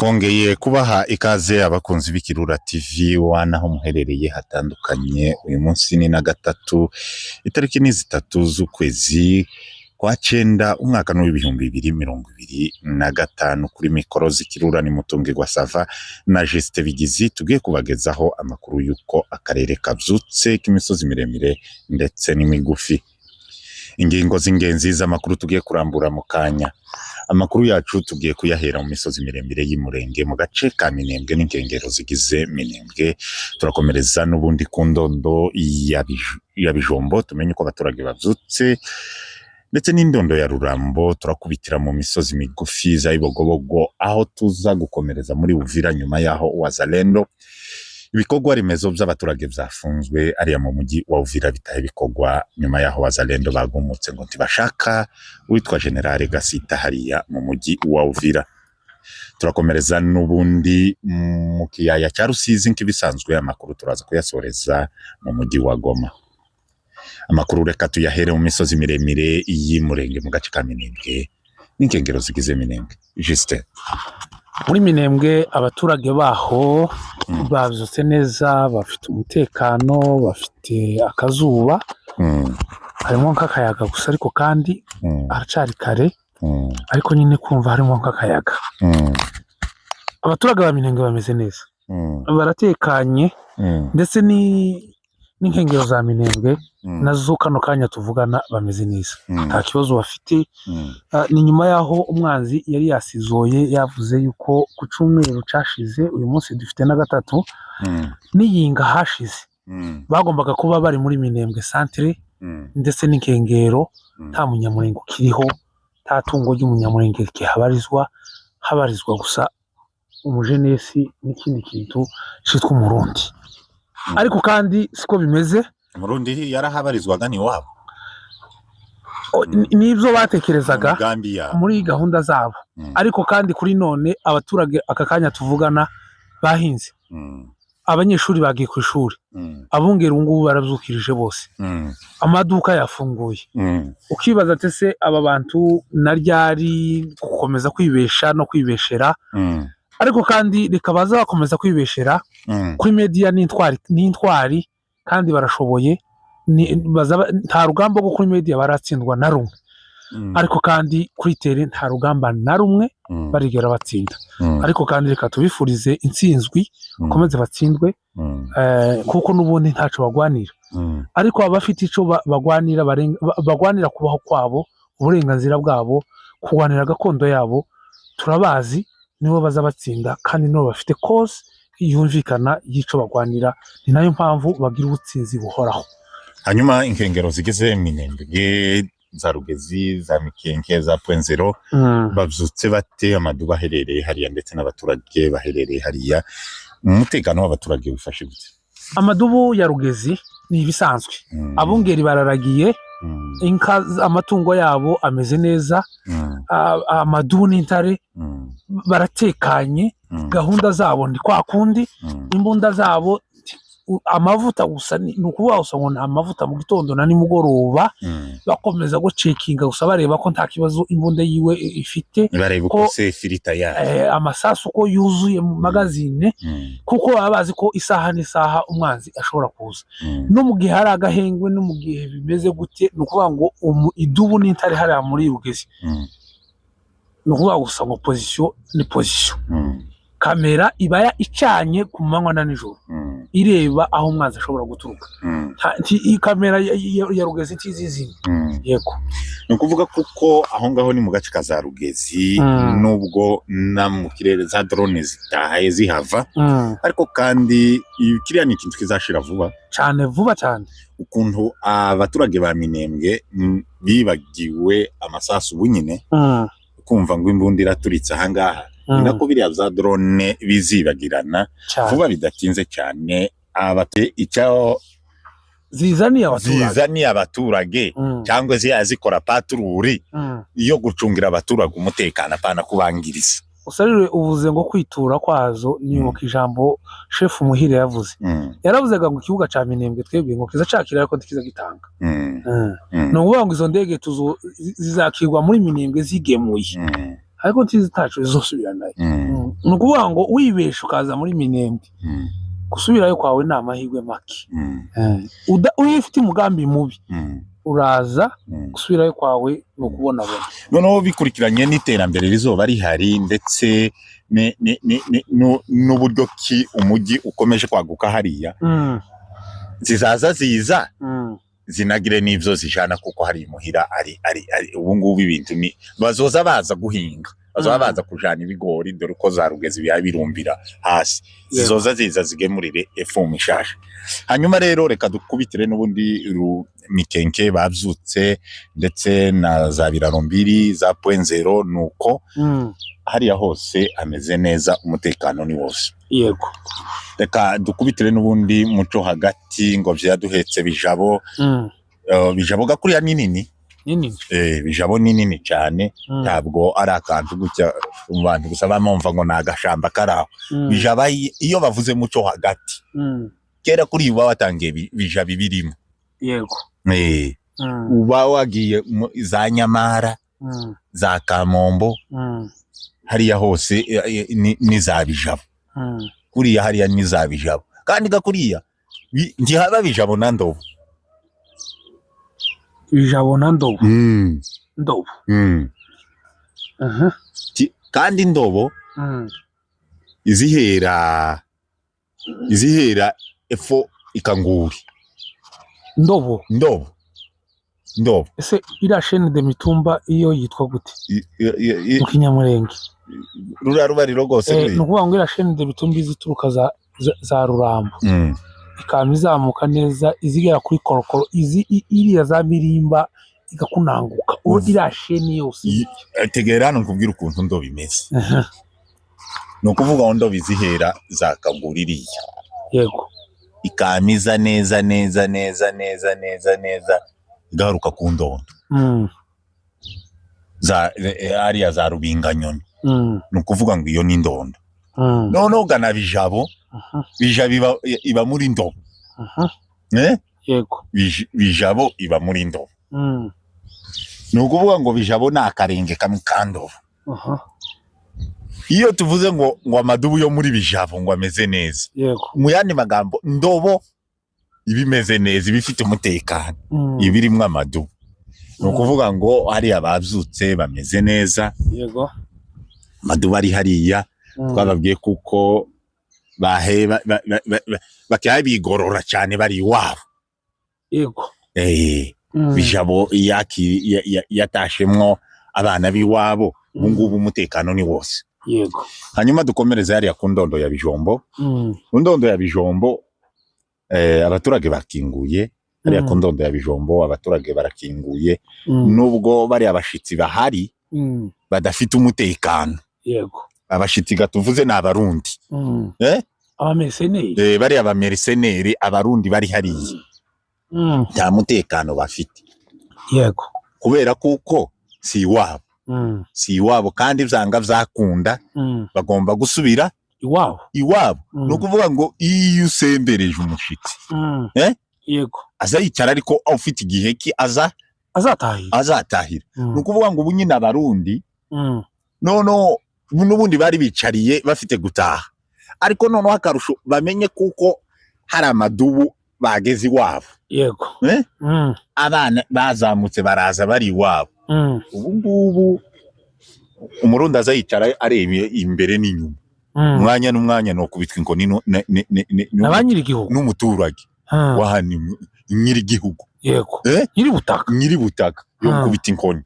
Twongeye kubaha ikaze abakunzi b'Ikirura TV wanaho muherereye hatandukanye. Uyu munsi ni na gatatu itariki ni 3 z'ukwezi kwa 9 umwaka w'ibihumbi 2025. Kuri mikoro z'Ikirura ni Mutungirwa Sava na Juste Bigizi tugiye kubagezaho amakuru yuko akarere kavyutse k'imisozi miremire ndetse n'imigufi. Ingingo z'ingenzi z'amakuru tugiye kurambura mu kanya. Amakuru yacu tugiye kuyahera mu misozi miremire y'Imurenge mu gace ka Minembwe n'inkengero zigize Minembwe. Turakomereza n'ubundi ku ndondo ya Bijombo tumenye uko abaturage bavyutse ndetse n'indondo ya Rurambo. Turakubitira mu misozi migufi za Ibogobogo aho tuza gukomereza muri Uvira nyuma yaho Wazalendo. Ibikorwa remezo by'abaturage byafunzwe ariya mu mujyi wa Uvira bitahe bikorwa nyuma yaho Wazalendo bagumutse ngo ntibashaka witwa General Gasita hariya mu mujyi wa Uvira. Turakomereza n'ubundi mu kiyaya cya Rusizi nk'ibisanzwe. Amakuru turaza kuyasoreza mu mujyi wa Goma. Amakuru reka tuyahere mu misozi miremire y'Imurenge mu gace ka Minembwe n'inkengero zigize Minembwe. Juste muri Minembwe abaturage baho bavyutse neza, bafite umutekano, bafite akazuba, harimo nk'akayaga gusa ariko kandi aracari kare, ariko nyine kumva harimo nk'akayaga. Abaturage ba Minembwe bameze neza, baratekanye, ndetse n'inkengero za Minembwe nazo kano kanya tuvugana bameze neza, nta kibazo bafite. Ni nyuma yaho umwanzi yari yasizoye yavuze yuko ku cyumweru cashize, uyu munsi dufite na gatatu, n'iyinga hashize bagombaga kuba bari muri Minembwe centre ndetse n'inkengero, nta munyamurenge ukiriho, nta tungo ry'umunyamurenge habarizwa gusa umujenesi n'ikindi kintu citwa umurundi. Ariko kandi siko bimeze, Murundi yarahabarizwaga ni wabo, nibyo batekerezaga muri gahunda zabo. Ariko kandi kuri none abaturage aka kanya tuvugana bahinze, abanyeshuri bagiye ku ishuri, abungera ngubu baravyukirije bose, amaduka yafunguye. Ukibaza ati se aba bantu naryari gukomeza kwibesha no kwibeshera? Ariko kandi reka baza bakomeza kwibeshera kuri media n'intwari kandi barashoboye. Nta rugamba rwo kuri media baratsindwa na rumwe, ariko kandi kuri tere nta rugamba na rumwe barigera batsinda. Ariko kandi reka tubifurize intsinzwi, komeze batsindwe, kuko n'ubundi ntaco bagwanira. Ariko abafite ico bagwanira kubaho kwabo, uburenganzira bwabo, kugwanira gakondo yabo, turabazi nibo baza batsinda, kandi nibo bafite cause yumvikana yico bagwanira. Ni nayo mpamvu bagira ubutsinzi buhoraho. Hanyuma inkengero zigize Minembwe za Rugezi, za Mikenke, za Pwenzero bavyutse bate? Amaduba aherereye hariya ndetse n'abaturage baherereye hariya, umutekano w'abaturage wifashe gute? Amadubu ya Rugezi ni ibisanzwe, abungeri bararagiye, inka amatungo yabo ameze neza, amadubu n'intare baratekanye, gahunda zabo ni kwa kundi, imbunda zabo amavuta gusa ni ukuvuga gusa ngo amavuta mu gitondo na nimugoroba, bakomeza go checkinga gusa bareba ko nta kibazo imbunda yiwe ifite, bareba ko sefirita ya amasasu ko yuzuye mu magazine, kuko abazi ko isaha n'isaha umwanzi ashobora kuza. No mu gihe hari agahengwe, no mu gihe bimeze gute, ni ukuvuga ngo idubu n'intare hari muri Rugezi, ni ukuvuga gusa ngo position ni position. Kamera ibaya icanye ku manywa na nijoro, ireba aho umwanzi ashobora guturuka. Iyi kamera ya Rugezi tizizini. Yego, ni ukuvuga kuko aho ngaho ni mu gace ka za Rugezi, nubwo na mu kirere za drone zitahaye zihava, ariko kandi kiriya ni ikintu kizashira vuba cyane ukuntu abaturage ba Minembwe bibagiwe amasasu bunyine, kumva ngo imbunda iraturitse ahangaha. Nako biriya za drone bizibagirana vuba bidatinze cyane. Abate icyo zizaniye abaturage cyangwa zikora patruri yo gucungira abaturage umutekano, apana kubangiriza. Usarire uvuze ngo kwitura kwazo ni mu kijambo chef Muhire yavuze. Yaravuzaga ngo ikibuga ca Minembwe twebwe ngo kiza cakira ariko tikiza gitanga. No ngo izo ndege zizakirwa muri Minembwe zigemuye. ariko ntizi tacu zosubiranayo nukuvuga ngo wibesha ukaza muri Minembwe gusubirayo kwawe ni amahirwe make uyifite umugambi mubi uraza gusubirayo kwawe no kubona bona noneho bikurikiranye n'iterambere rizoba rihari ndetse n'uburyo ki umujyi ukomeje kwaguka hariya zizaza ziza zinagire n'ivyo zijana kuko hari imuhira ari ubu ngubu ibintu ni bazoza baza guhinga bazoza baza kujana ibigori dore uko zarugeze birumbira hasi zizoza ziza zigemurire efumu ishasha hanyuma rero reka dukubitire n'ubundi mikenke bavyutse ndetse na za birarombiri za point zero nuko hariya hose ameze neza umutekano ni wose yego reka dukubitire n'ubundi muco hagati ngo vyaduhetse bijabo bijabo gakuriya nini bijabo nini cyane ntabwo ari akantu gutya abantu gusa bamumva ngo nagashamba karaho bijaba iyo bavuze muco hagati kera kuri uba watangiye bija bibirimo yego uba wagiye za Nyamara za Kamombo hariya hose ni za bijabo kuriya hariya ni za bijabo kandi gakuriya ngihaba bijabo na Ndobo bijabo na Ndobo Ndobo kandi Ndobo izihera efo ikanguri Ndobo ese ira chaîne de mitumba iyo yitwa gute mu Kinyamurenge rubariro gose nukuvuga ngo ira chaîne de mitumba izituruka za Rurambo ikamizamuka neza izigera kuri Korokoro iriya za Mirimba igakunanguka ira chaîne yose tegerano nkubwira ukuntu Ndobo imeze nukuvuga ngo Ndobo izihera za kaguririya yego ikamiza neza igaruka ku Ndondo za area za Rubinganyoni nukuvuga ngo iyo ni Ndondo none gana bijabo iba muri Ndobo yego bijabo iba muri Ndobo nukuvuga ngo bijabo na akarenge kamwe kandobo iyo tuvuze ngo amadubu yo muri bijabo ngo ameze neza yego mu yandi magambo Ndobo ibimeze neza ibifite umutekano ibirimwe amadubu nukuvuga ngo hari abavyutse bameze neza yego amadubu ari hariya twababwiye kuko baheba bakaya bigorora cyane bari iwabo yego bijabo yatashemwo abana biwabo ubu ngubu umutekano ni wose yego hanyuma dukomereza hariya ku Ndondo ya Bijombo Ndondo ya Bijombo abaturage bakinguye hariya ku Ndondo ya Bijombo abaturage barakinguye nubwo bari abashitsi bahari badafite umutekano yego abashitsi gatuvuze na abarundi abamerceneri bari abamerceneri abarundi bari hariya nta mutekano bafite yego kubera kuko si iwabo kandi vyanga vyakunda bagomba gusubira iwabo nukuvuga ngo iyo usembereje umushitsi yego azayicara ariko ufite igihe ki azatahira nukuvuga ngo ubu nyine abarundi n'ubundi bari bicariye bafite gutaha ariko noneho akarusho bamenye kuko hari amadubu bageze iwabo yego abana bazamutse baraza bari iwabo ubu ngubu umurundi azayicara areba imbere n'inyuma umwanya n'umwanya no kubitwa inkoni n'umuturage wahani nyirigihugu yego nyiri butaka yo kubita inkoni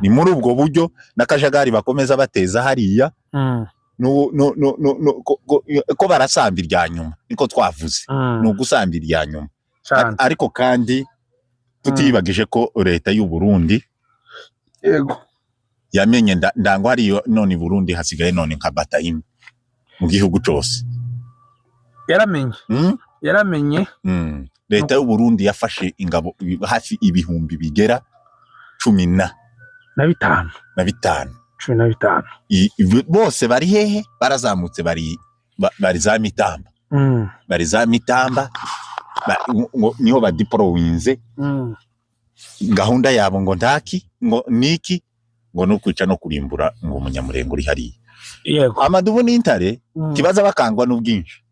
ni muri ubwo buryo nakajagari bakomeza bateza hariya ko barasamba irya nyuma niko twavuze no gusamba irya nyuma ariko kandi tutibagije ko leta y'u Burundi yego yamenye ndango hariyo none i Burundi hasigaye none nka batayin mu gihugu cyose yaramenye leta y'u Burundi yafashe ingabo hafi ibihumbi bigera 15 bose bari hehe barazamutse bari za Mitamba bari za Mitamba niho badiporowinze gahunda yabo ngo ndaki ngo niki ngo no kwica no kurimbura ngo Umunyamurenge uri hariya. Yego. Amadubu n'intare kibaza bakangwa n'ubwinshi.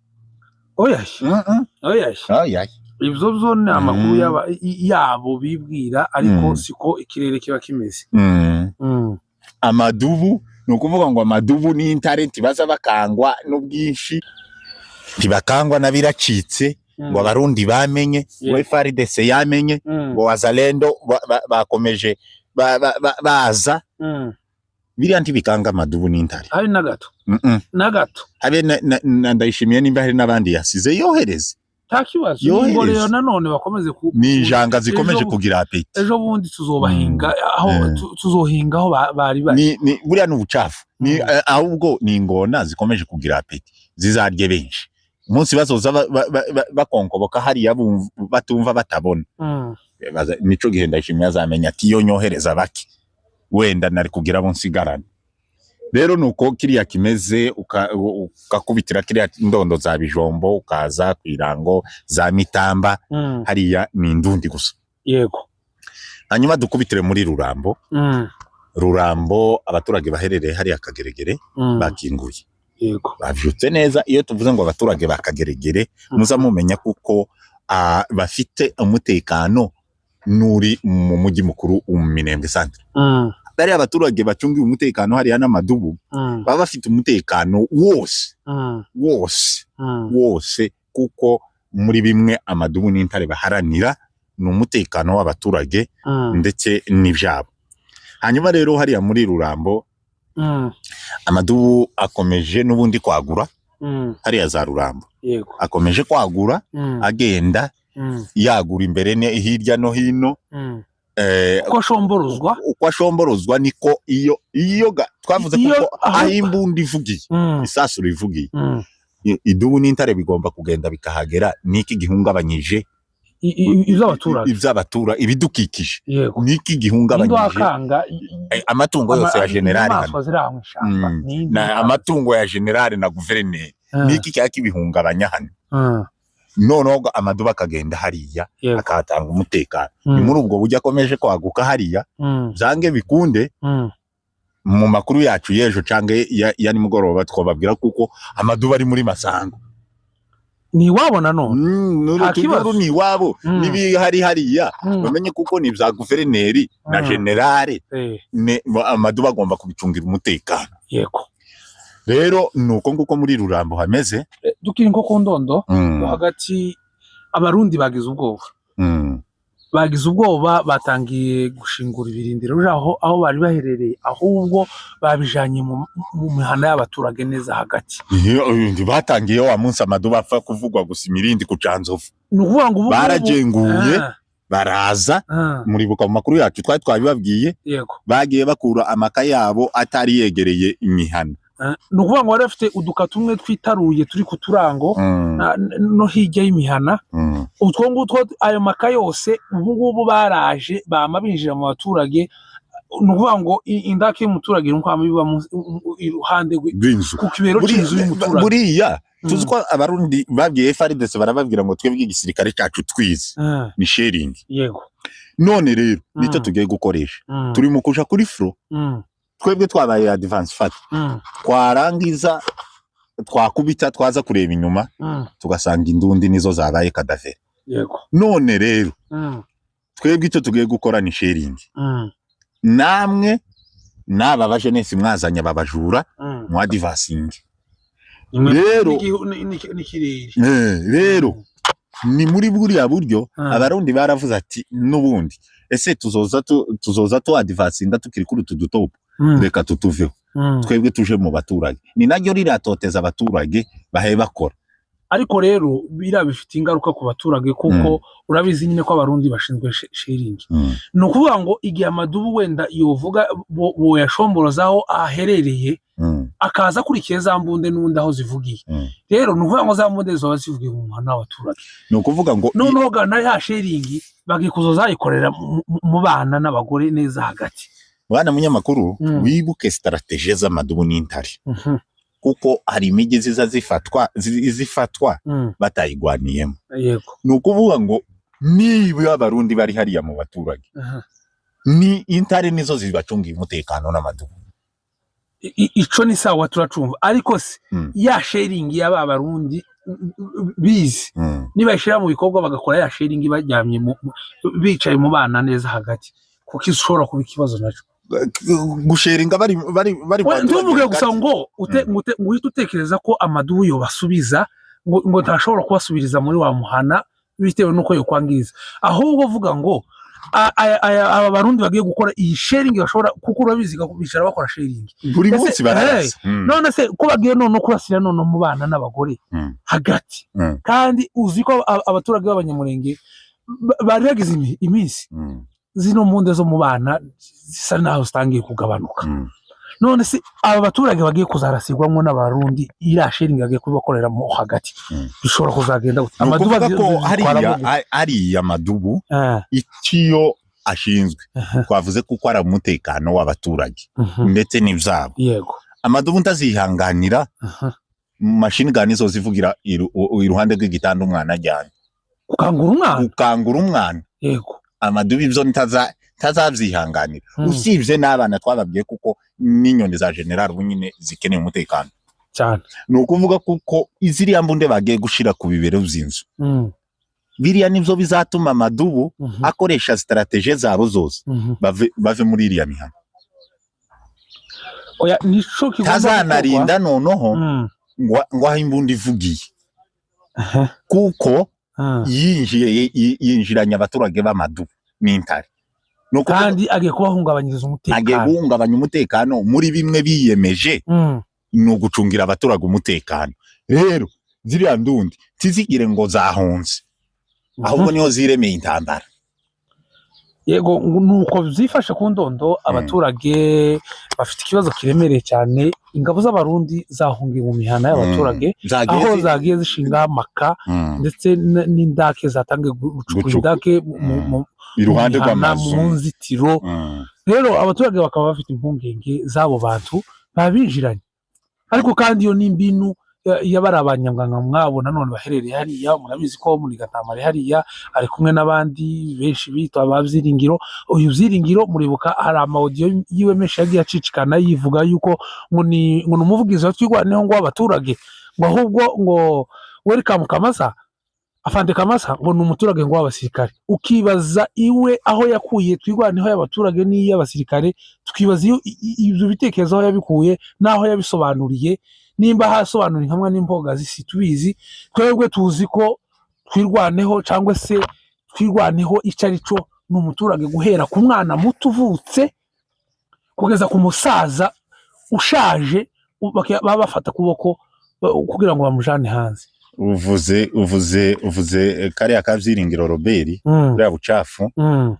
Oya. Ibyo byo ni amakuru yabo bibwira ariko siko ikirere kiba kimeze. Amadubu no kuvuga ngo amadubu n'intare tibaza bakangwa n'ubwinshi. Tibakangwa na biracitse ngo abarundi bamenye, ngo FARDC yamenye, ngo wazalendo bakomeje baza. Biriya ntibikanga amadubu n'intare. Hari na gato. Habe ndayishimiye nimba hari nabandi yasize yohereze. Takibazo ngo rero nanone bakomeze ni injanga zikomeje kugira apeti. Ejo bundi tuzobahinga aho tuzohinga aho bari ni buriya n'ubucafu. Ni ahubwo ni ingona zikomeje kugira apeti. Zizarye benshi. Umunsi bazoza bakonkoboka hariya batumva batabona. Nico gihe ndayishimiye azamenya ati yo nyohereza baki. Wenda nari kugira bo nsigarana. Rero nuko kiriya kimeze ukakubitira kiriya ndondo za Bijombo ukaza kwirango za Mitamba hariya ni indundi gusa. Yego. Hanyuma dukubitire muri Rurambo. Rurambo abaturage baherereye hariya Kageregere bakinguye. Yego. Bavyutse neza iyo tuvuze ngo abaturage bakageregere muza mumenya kuko bafite umutekano nuri mu mujyi mukuru Minembwe Centre. Bari abaturage bacungiye umutekano hariya n'amadubu baba bafite umutekano wose kuko muri bimwe amadubu n'intare baharanira n'umutekano w'abaturage ndetse n'ivyabo. Hanyuma rero hariya muri Rurambo amadubu akomeje n'ubundi kwagura hariya za Rurambo. Yego. Akomeje kwagura agenda yagura imbere ne hirya no hino. Uko ashomborozwa niko iyo twavuze kuko ahimbundi ivugiye isasu rivugiye idubu n'intare bigomba kugenda bikahagera niki gihungabanyije ivy'abatura ibidukikije niki gihungabanyije amatungo yose ya generali na amatungo ya generali na guverineri niki cyaki bihungabanya hano. Noneho amaduba akagenda hariya akatanga umutekano. Ni muri ubwo buryo akomeje kwaguka hariya zange bikunde mu makuru yacu yejo cange ya nimugoroba twababwira kuko amaduba ari muri Masango. Ni wabo nanone n'uruturu ni wabo nibi hariya bamenye kuko ni bya guverineri na generale amaduba agomba kubicungira umutekano. Yego. Rero nuko nguko muri Rurambo hameze dukiri nko ku ndondo hagati abarundi bagize ubwoba batangiye gushingura ibirindiro aho bari baherereye ahubwo babijanye mu mihana y'abaturage neza hagati. Batangiye wa munsi amaduba apfa kuvugwa gusa imirindi ku Canzovu. Nukuvuga ngo barajenguye baraza muribuka mu makuru yacu twabibabwiye. Bagiye bakura amaka yabo atari yegereye imihana. Nukuvuga ngo bari bafite uduka tumwe twitaruye turi ku turango no hirya y'imihana. Utwo ngutwo ayo maka yose ubu baraje bama binjira mu baturage. Nukuvuga ngo indake y'umuturage nuko biba iruhande ku kibero cy'inzu y'umuturage. Buriya tuzi ko abarundi babwiye FARDC barababwira ngo twebwe igisirikare cyacu twize ni sharing. Yego. None rero nicyo tugiye gukoresha turi mu kuja kuri fro. Twebwe twabaye advance fat twarangiza twakubita twaza kureba inyuma tugasanga indundi nizo zabaye kadavere. Yego. None rero twebwe icyo tugiye gukora ni sharing. Namwe naba bajenesi mwazanya babajura mu advancing. Rero ni muri buriya buryo abarundi baravuze ati nubundi ese tuzoza tu advancinga tukiri kuri tudutopo reka tutuveho twebwe tuje mu baturage. Ni naryo riratoteza abaturage bahe bakora. Ariko rero bifite ingaruka ku baturage kuko urabizi nyine ko abarundi bashinzwe sharing. No kuvuga ngo igihe amadubu wenda yovuga bo yashomborozaho aherereye akaza kurikiye za mbunde n'undi aho zivugiye. Rero no kuvuga ngo za mbunde zo zivugiye mu mwana w'abaturage. No kuvuga ngo noneho gana ya sharing bagikuzoza ikorera mu bana n'abagore neza hagati. Bana munyamakuru wibuke strategie z'amadubu n'intare. Kuko hari imigi zifatwa batayigwaniyemo. Yego. Nukuvuga ngo niba abarundi bari hariya mu baturage ni intare nizo zibacungiye umutekano n'amadubu. Ico ni sawa turacumva, ariko se ya sharing y'aba barundi bizi niba ishira mu bikorwa bagakora ya sharing bajyamye bicaye mu bana neza hagati, kuko ishobora kuba ikibazo naco gusheringa bari ntuvuge gusa ngo uhita utekereza ko amadubu yo basubiza ngo ntashobora kubasubiriza muri wa muhana bitewe nuko yo kwangiriza, ahubwo vuga ngo aba barundi bagiye gukora iyi sharing bashobora, kuko urabizi bicara bakora sharing buri munsi barazi. None se ko bagiye none kurasira none mu bana n'abagore hagati, kandi uzi ko abaturage b'abanyamurenge bari bagize iminsi zino mpunde zo mu bana zisa naho zitangiye kugabanuka. None se aba baturage bagiye kuzarasirwamo n'abarundi ira sharing agiye kubakorera mu hagati bishobora kuzagenda amadubu ko ari amadubu icyo ashinzwe twavuze kuko ari umutekano w'abaturage ndetse n'ivyabo. Yego, amadubu ntazihanganira machine gun zo zivugira iruhande rw'igitanda umwana ajyana ukangura umwana. Yego, amadubu ivyo ntazavyihanganira. Usivye n'abana twababwiye kuko n'inyoni za general bunyine zikeneye umutekano cyane. Nukuvuga kuko iziriya mbunde bagiye gushira ku bibero by'inzu biriya nivyo bizatuma amadubu akoresha strategie zabo zose bave muri iriya mihana. Oya nico tazanarinda noneho ngo aho imbunda ivugiye kuko yinjiranye abaturage b'amadubu n'intare, kandi agiye kubahungabanyiriza umutekano. Agiye guhungabanya umutekano muri bimwe biyemeje no gucungira abaturage umutekano. Rero ziriya ndundi tizigire ngo zahunze, ahubwo niho ziremeye intambara. Yego, nuko zifashe ku ndondo abaturage bafite ikibazo kiremereye cyane. Ingabo z'abarundi zahungiye mu mihana y'abaturage aho zagiye zishinga maka ndetse n'indake zatangiye gucukura indake iruhande rw'amazu mu nzitiro. Rero abaturage bakaba bafite impungenge z'abo bantu babinjiranye, ariko kandi iyo n'imbinu yabari abanyamwanga mwabo nanone baherereye hariya. Murabizi ko muri Gatamare hariya ari kumwe n'abandi benshi bitwa abavyiringiro. Uyu vyiringiro muribuka hari amaudio yiwe menshi yagiye acicikana yivuga yuko ngo ni umuvugizi watwigwaneho ngo abaturage ngo ahubwo ngo welcome Kamasa, afande Kamasa ngo ni umuturage ngo w'abasirikare. Ukibaza iwe aho yakuye twigwaneho y'abaturage n'iy'abasirikare, tukibaza ibyo bitekerezo aho yabikuye naho yabisobanuriye. Nimba hasobanura hamwe n'imboga zisitubizi, twebwe tuzi ko twirwaneho cyangwa se twirwaneho icarico n'umuturage guhera ku mwana muto uvutse kugeza ku musaza ushaje bafata kuboko kugira ngo bamujane hanze. uvuze kariya kavyiringiro Robert buriya bucafu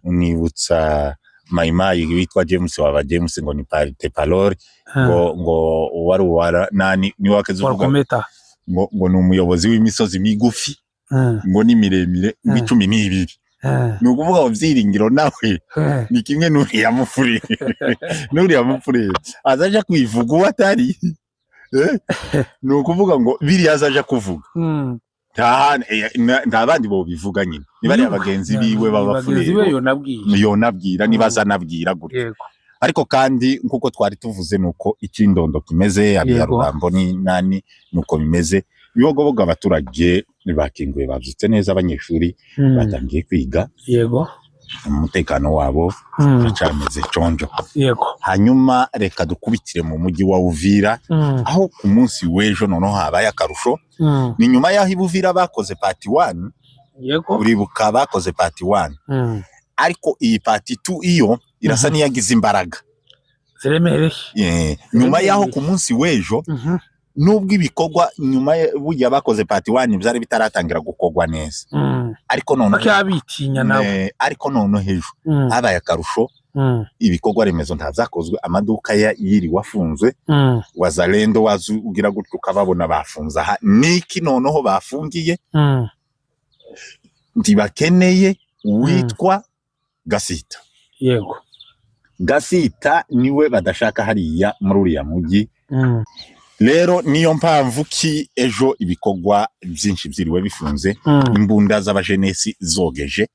unibutsa Mayimayi witwa James waba James ngo ni parite parole ngo wari nani ni wakezuvuga ngo ni umuyobozi w'imisozi migufi ngo ni miremire w'12 nukuvuga ngo vyiringiro nawe ni kimwe n'uriya mufure azaje kwivuga uwatari nukuvuga ngo biri azaje kuvuga nta bandi bo bivuga nyine niba ari abagenzi biwe babafurero yonabwira nibaza nabwira gutyo. Ariko kandi nkuko twari tuvuze nuko ikindondo kimeze ya Rurambo ni nani nuko bimeze bibogoboga abaturage bakinguye bavyitse neza abanyeshuri batangiye kwiga. Yego, umutekano wabo cyameze conjo. Yego, hanyuma reka dukubitire mu mujyi wa Uvira aho ku munsi w'ejo noneho habaye akarusho. Ni nyuma yaho Uvira bakoze part 1. Yego, uribuka bakoze part 1 ariko iyi part 2 iyo irasa niyagize imbaraga ziremereye. Nyuma yaho ku munsi w'ejo nubwo ibikorwa nyuma bujya bakoze part 1 byari bitaratangira gukogwa neza, ariko none bakabitinya nawe. Ariko none hejo habaye akarusho. Ibikorwa remezo ntazakozwe, amaduka yiri wafunzwe, wazalendo wazugira gutyo kababona bafunza aha niki noneho bafungiye ndibakeneye witwa Gasita. Yego, Gasita niwe badashaka hariya muri uriya mujyi. Rero niyo mpamvu ki ejo ibikorwa byinshi byiriwe bifunze, imbunda z'abajenesi zogeje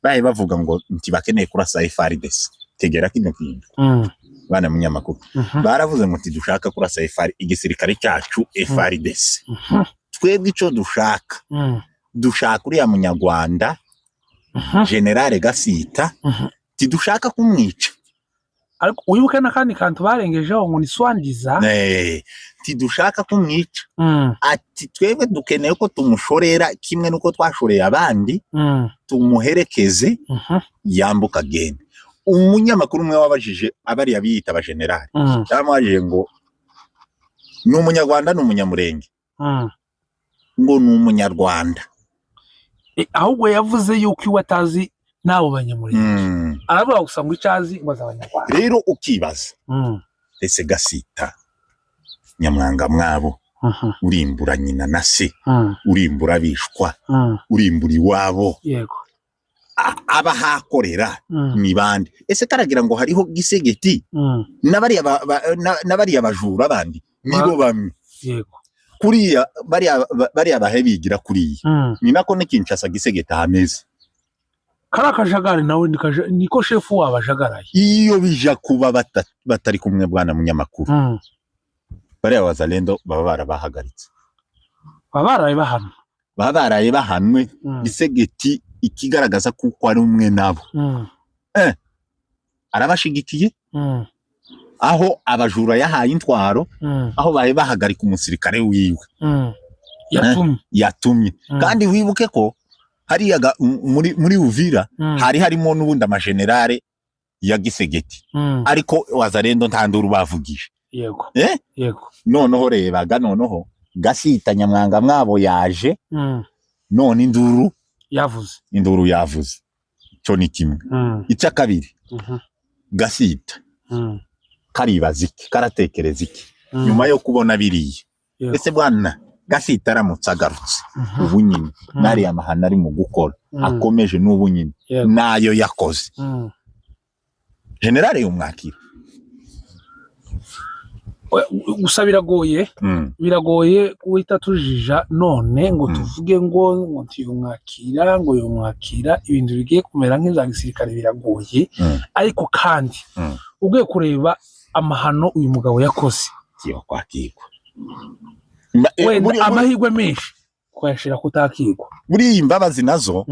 baye bavuga ngo ntibakeneye kurasa FARDC. tegera kino kintu bana munyamakuru baravuze ngo dushaka kurasa igisirikare cyacu FARDC twebwe ico dushaka uriya munyarwanda General Gasita tidushaka kumwica ariko uyibuke nakandi kantu barengejeho ngo ni swandiza tidushaka kumwica ati twebwe dukeneye ko tumushorera kimwe nuko twashoreye abandi tumuherekeze yambuka genda umunyamakuru umwe wabajije abari yabiyita aba general cyamwaje ngo ni umunyarwanda n'umunyamurenge ngo ni umunyarwanda ahubwo yavuze yuko iwe atazi nabo banyamurenge aravuga gusa ngo icazi ngo azabanyarwanda rero ukibaza ese Gasita nyamwanga mwabo urimbura nyina na se urimbura bishwa urimbura iwabo yego aba hakorera ni bande ese karagira ngo hariho Gisegeti n'abari abajura abandi nibo bamwe yego kuriya bari abahebigira kuriya ni nako n'Kinshasa Gisegeti hameze karakajagari nawe niko shefu wabajagaraye iyo bija kuba batari kumwe bwana munyamakuru bari abazalendo baba barabahagaritse baba baraye bahanwe Gisegeti ikigaragaza kuko ari umwe nabo arabashigikiye aho abajura yahaye intwaro aho baye bahagarika umusirikare wiwe yatumye kandi wibuke ko hariyaga muri Uvira hari harimo n'ubundi amagenerale ya Gisegeti ariko wazarendo ntanduru bavugije yego yego noneho rebaga noneho Gasita nyamwanga mwabo yaje none induru yavuze cyo ni kimwe icya kabiri Gasita karibaza iki karatekereza iki nyuma yo kubona biriye ese bwana Gasita aramutse agarutse ubu nyine nari amahana ari mu gukora akomeje n'ubu nyine nayo yakoze generale y'umwakira gusa biragoye guhita tujija none ngo tuvuge ngo tuyumwakira ngo yumwakira ibintu bigiye kumera nk'ibya gisirikare biragoye ariko kandi ugiye kureba amahano uyu mugabo yakoze kiyo kwakirwa wenda amahirwe menshi kwashira kutakirwa buri imbabazi nazo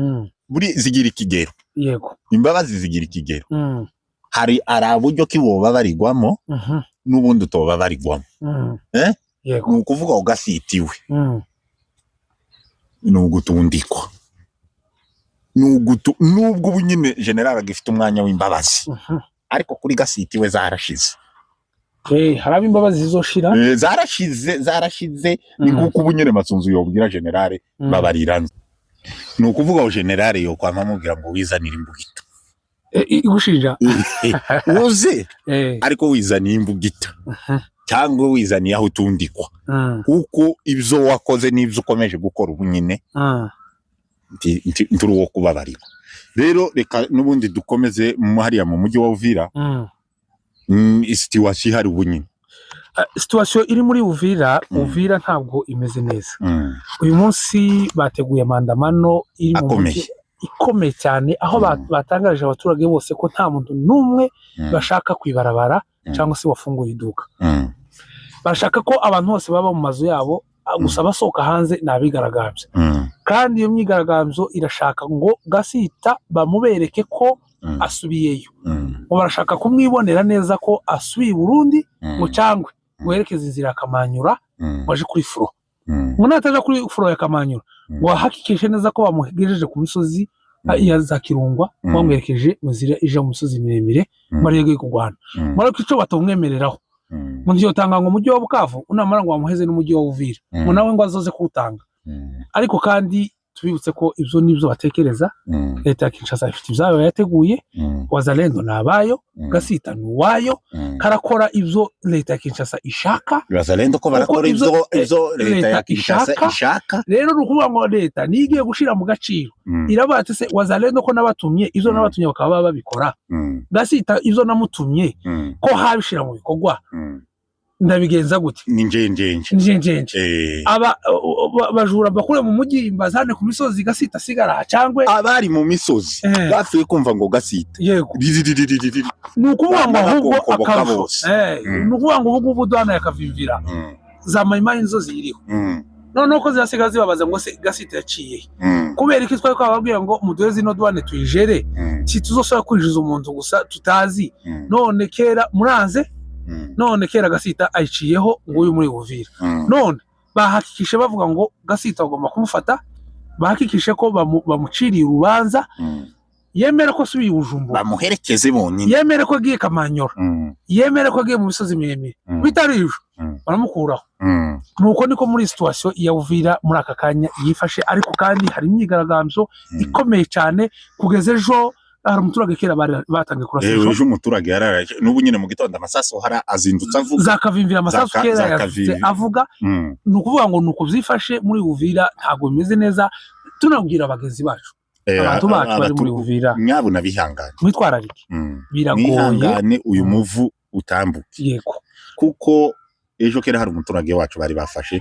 buri zigira ikigero yego imbabazi zigira ikigero hari araburyo kiboba barigwamo n'ubundi utoba barigwamo yego nukuvuga ugasitiwe n'ugutundikwa nubwo ubunyine general agifite umwanya w'imbabazi ariko kuri Gasitiwe zarashize haraba imbabazi zizoshira zarashize ni kuko ubunyine Masunzu yobwira general babarirana nukuvuga ngo general yo kwamamubwira ngo wizanira imbugito igushinja uze ariko wizaniye imbugita cyangwa wizaniye aho utundikwa kuko ibyo wakoze n'ibyo ukomeje gukora ubu nyine nturi wo kubabarira rero reka n'ubundi dukomeze hariya mu mujyi wa Uvira situation hari ubu nyine situation iri muri Uvira ntabwo imeze neza uyu munsi bateguye amandamano iri mu mujyi ikomeye cyane aho batangaje abaturage bose ko nta muntu n'umwe bashaka kwibarabara cyangwa se wafunguye iduka bashaka ko abantu bose baba mu mazu yabo gusa basohoka hanze nabigaragambye kandi iyo myigaragambyo irashaka ngo Gasita bamubereke ko asubiyeyo ngo barashaka kumwibonera neza ko asubiye Burundi ngo cyangwe werekeze inzira Kamanyura waje kuri furo ngo nataje kuri furo ya Kamanyura ngo hakikishe neza ko bamugejeje ku misozi ya za Kirungwa bamwerekeje mu nzira ije mu misozi miremire muri yego y'Rwanda muri ko ico batumwemereraho ngo ndiyo tanga ngo mujyi wa Bukavu unamara ngo bamuheze n'umujyi wa Uvira ngo nawe ngo azoze kuwutanga ariko kandi tubibutse ko ibyo nibyo batekereza leta ya Kinshasa ifite ibyayo yateguye wazalendo nabayo Gasita nuwayo karakora ibyo leta ya Kinshasa ishaka wazalendo ko barakora ibyo leta ya Kinshasa ishaka rero rukuvuga ngo leta nigiye gushira mu gaciro irabatse se wazalendo ko nabatumye ibyo nabatumye bakaba babikora Gasita ibyo namutumye ko habishira mu bikorwa ndabigenza gute ni njenjenje aba bajura bakure mu mujyi mbazane ku misozi gasita sigara cyangwe abari mu misozi bafiye kumva ngo gasita yego nukuvuga ngo ahubwo akabo nukuvuga ngo ubu dwana yakavimvira za mayimayi inzozi iriho none ko zasigaza zibabaza ngo se gasita yaciye kubera iki twari kwababwira ngo muduheze no dwane tuyijere si tuzosora kwinjiza umuntu gusa tutazi none kera muranze none kera gasita ayiciyeho ngo uyu muri Uvira none bahakikishe bavuga ngo gasita bagomba kumufata bahakikishe ko bamuciriye urubanza yemera ko subiye Bujumbura bamuherekeze bonyine yemera ko agiye Kamanyora yemera ko agiye mu misozi miremire bitarije baramukuraho nuko niko muri situation ya Uvira muri aka kanya yifashe ariko kandi hari imyigaragambyo ikomeye cyane kugeza ejo hari umuturage kera batangiye kurasisha ejo umuturage yararaje n'ubu nyine mu gitondo amasaso hari azindutse avuga zakavimvira amasaso kera yavuze avuga nukuvuga ngo nuko byifashe muri Uvira ntago bimeze neza tunabwira abagenzi bacu abantu bacu bari muri Uvira nyabo nabihangane mwitwararike biragoye uyu muvu utambuke yego kuko ejo kera hari umuturage wacu bari bafashe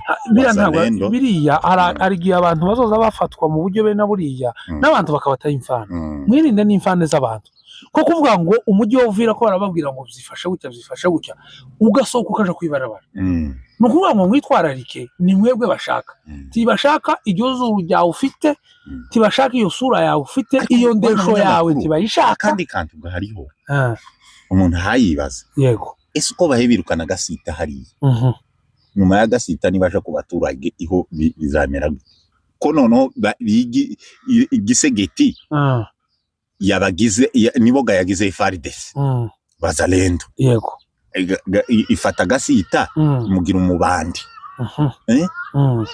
biriya hari gihe abantu bazoza bafatwa mu buryo bene buriya n'abantu bakabataye imfana mwirinde n'imfane z'abantu ko kuvuga ngo umujyi wa Uvira ko barababwira ngo byifashe gutya ugasohoka ukaja kwibarabara no kuvuga ngo mwitwararike ni mwebwe bashaka tibashaka iryo zuru ryawe ufite tibashaka iyo sura yawe ufite iyo ndesho yawe tibayishaka kandi ubwo hariho umuntu hayibaza yego ese uko bahebirukana gasita hariya nyuma ya gasita nibaje ku baturage iho bizamera ko noneho igisegeti yabagize niboga yagize FARDC bazalendo yego ifata gasita mugira umubandi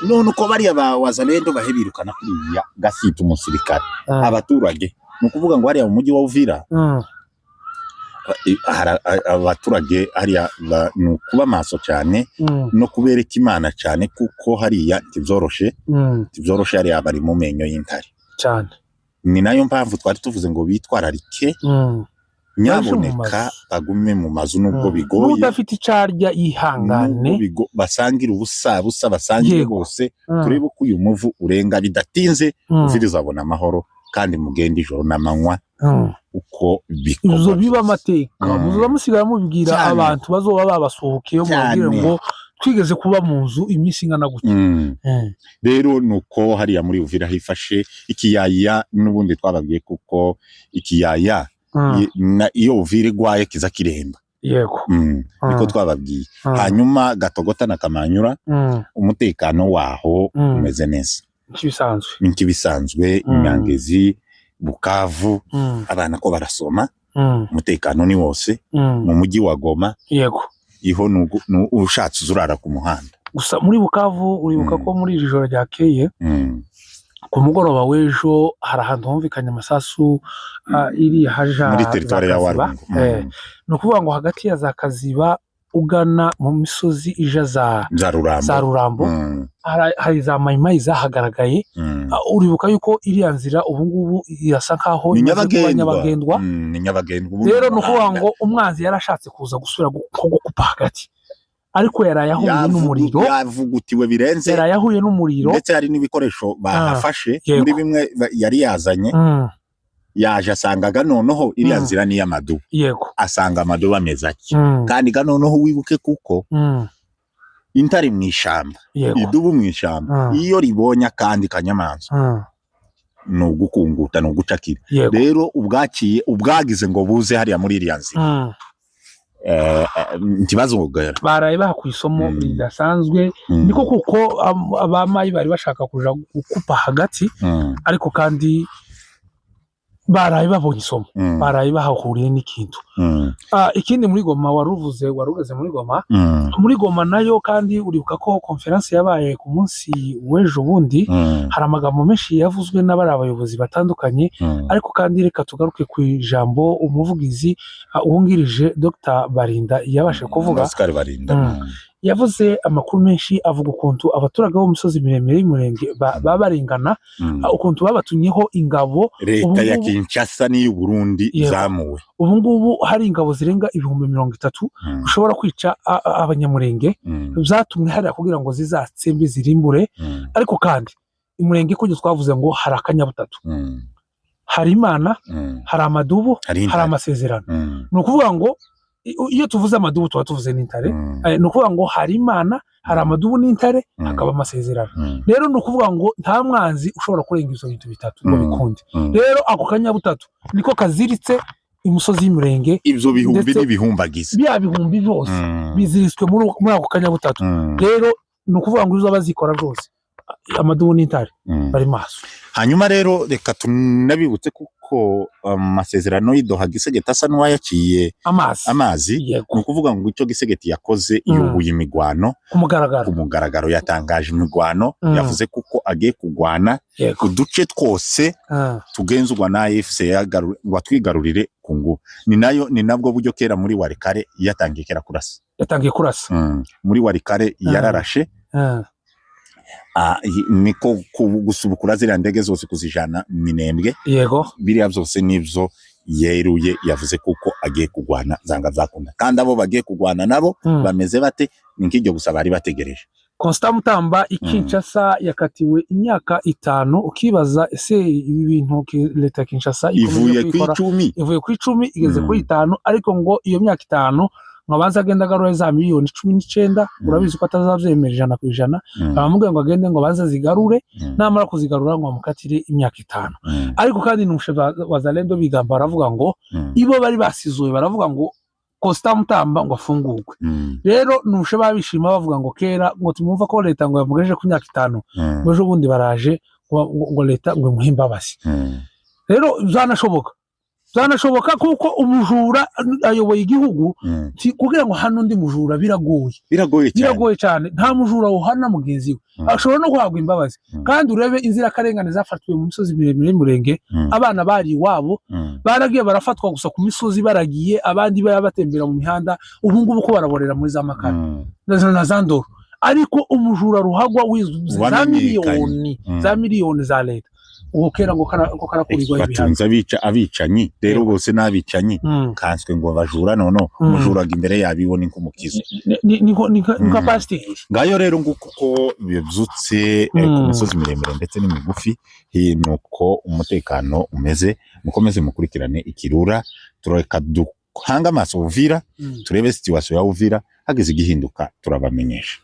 none uko bari abazalendo bahebirukana kuriya gasita umusirikare abaturage nukuvuga ngo hariya mu mujyi wa Uvira abaturage hariya nukuba maso cyane no kubereka Imana cyane kuko hariya tibyoroshe hariya bari mu menyo y'intare cyane ni nayo mpamvu twari tuvuze ngo bitwararike nyaboneka bagume mu mazu nubwo bigoye udafite icarya yihangane basangira ubusa basangire bose turebe ko uyu muvu urenga bidatinze uzabona amahoro kandi mugenda ijoro n'amanywa uko bizo biba amateka muzamusigara mubibwira abantu bazoba babasuhukiye mubwire ngo twigeze kuba mu nzu iminsi ingana gutya rero nuko hariya muri Uvira hifashe ikiyaya n'ubundi twababwiye kuko ikiyaya iyo Uvira igwaye kiza kiremba yego niko twababwiye hanyuma Gatogota na Kamanyura umutekano waho umeze neza nkibisanzwe Nyangezi Bukavu abana ko barasoma umutekano ni wose mu mujyi wa Goma yego iho ushatse uzurara ku muhanda gusa muri Bukavu uribuka ko muri iri joro ryakeye ku mugoroba w'ejo hari ahantu humvikanye amasasu iri haja muri territoire ya Warungu no kuvuga ngo hagati ya za Kaziba ugana mu misozi ija za Rurambo hari za mayimayi zahagaragaye uribuka yuko iriya nzira ubu ngubu irasa nkaho ni nyabagendwa rero no kuvuga ngo umwanzi yarashatse kuza gusubira gukupa hagati ariko yarayahuye n'umuriro yavugutiwe birenze yarayahuye n'umuriro ndetse hari n'ibikoresho bahafashe muri bimwe yari yazanye yaje asangaga noneho iriya nzira ni y'amadu yego asanga amadu bameze aki kandi ga noneho wibuke kuko intari mu ishamba idubu mu ishamba iyo ribonye kandi kanyamanza no gukunguta no gucakira rero ubwagize ngo buze hariya muri iriya nzira ntibazo ngogera baraye bakwisomo bidasanzwe niko kuko abamayi bari bashaka kuja gukupa hagati ariko kandi baraye babonye isomo baraye bahahuriye n'ikintu ikindi muri Goma warugeze muri Goma nayo kandi uribuka ko conference yabaye ku munsi w'ejo bundi hari amagambo menshi yavuzwe n'abari abayobozi batandukanye ariko kandi reka tugaruke ku ijambo umuvugizi uwungirije Dr Barinda yabashe kuvuga yavuze amakuru menshi avuga ukuntu abaturage bo mu misozi miremire y'umurenge babarengana ukuntu babatumyeho ingabo leta ya Kinshasa n'iy'u Burundi zamuwe ubu ngubu hari ingabo zirenga 30,000 ushobora kwica abanyamurenge zatumwe hariya kugira ngo zizatsembe zirimbure ariko kandi umurenge kujya twavuze ngo hari akanyabutatu hari Imana hari amadubu hari amasezerano ni ukuvuga ngo iyo tuvuze amadubu tuba tuvuze n'intare ni ukuvuga ngo hari Imana hari amadubu n'intare hakaba amasezerano rero ni ukuvuga ngo nta mwanzi ushobora kurenga izo bintu bitatu ngo bikunde rero ako kanyabutatu niko kaziritse imusozi y'umurenge ibyo bihumbi n'ibihumbagizi bya bihumbi byose biziritswe muri ako kanyabutatu rero ni ukuvuga ngo izo bazikora rwose amadubu n'intare bari maso hanyuma rero reka tunabibutse kuko amasezerano y'Idoha Gisegeti asa n'uwayaciye amazi ni ukuvuga ngo icyo Gisegeti yakoze yubuye imigwano ku mugaragaro yatangaje imigwano yavuze kuko agiye kugwana uduce twose tugenzurwa na AFC ngo twigarurire ku ngubu ni nabwo buryo kera muri Warikare yatangiye kurasa muri Warikare yararashe niko gusubukura ziriya ndege zose kuzijana Minembwe biriya byose nibyo yeruye yavuze kuko agiye kugwana zanga zakunda kandi abo bagiye kugwana nabo bameze bate nk'iryo gusa bari bategereje Constant Mutamba Kinshasa yakatiwe imyaka 5 ukibaza ese ibi bintu leta Kinshasa ivuye ku 10 igeze kuri 5 ariko ngo iyo myaka 5 mwabanza agenda garuye za miliyoni 19 urabizi ko atazavyemera 100% abamubwiye ngo agende ngo baza zigarure namara kuzigarura ngo amukatire imyaka 5 ariko kandi n'umushe wazalendo bigamba baravuga ngo ibo bari basizuye baravuga ngo Constant Mutamba ngo afungurwe rero n'umushe babishima bavuga ngo kera ngo tumumva ko leta ngo yamugejeje ku myaka 5 bojo bundi baraje ngo leta ngo muhimbabasi rero zanashoboka kuko umujura ayoboye igihugu kugira ngo hano ndi mujura biragoye cyane nta mujura wohana mugenzi we ashobora no guhabwa imbabazi kandi urebe inzira karengane zafatwe mu misozi miremire y'umurenge abana bari iwabo baragiye barafatwa gusa ku misozi baragiye abandi batembera mu mihanda ubu ngubu ko baraborera muri za makara na zandoro ariko umujura ruhagwa za miliyoni za leta ukera ngo karakurirwa batunza abicanyi rero bose nabicanyi kanswe ngo bajura none umujuraga imbere yabibona nk'umukizo nka pasiteri ngayo rero nguko bivyutse ku misozi miremire ndetse n'imigufi nuko umutekano umeze mukomeze mukurikirane ikirura tureka duhanga amaso Uvira turebe situation ya Uvira hageze igihinduka turabamenyesha.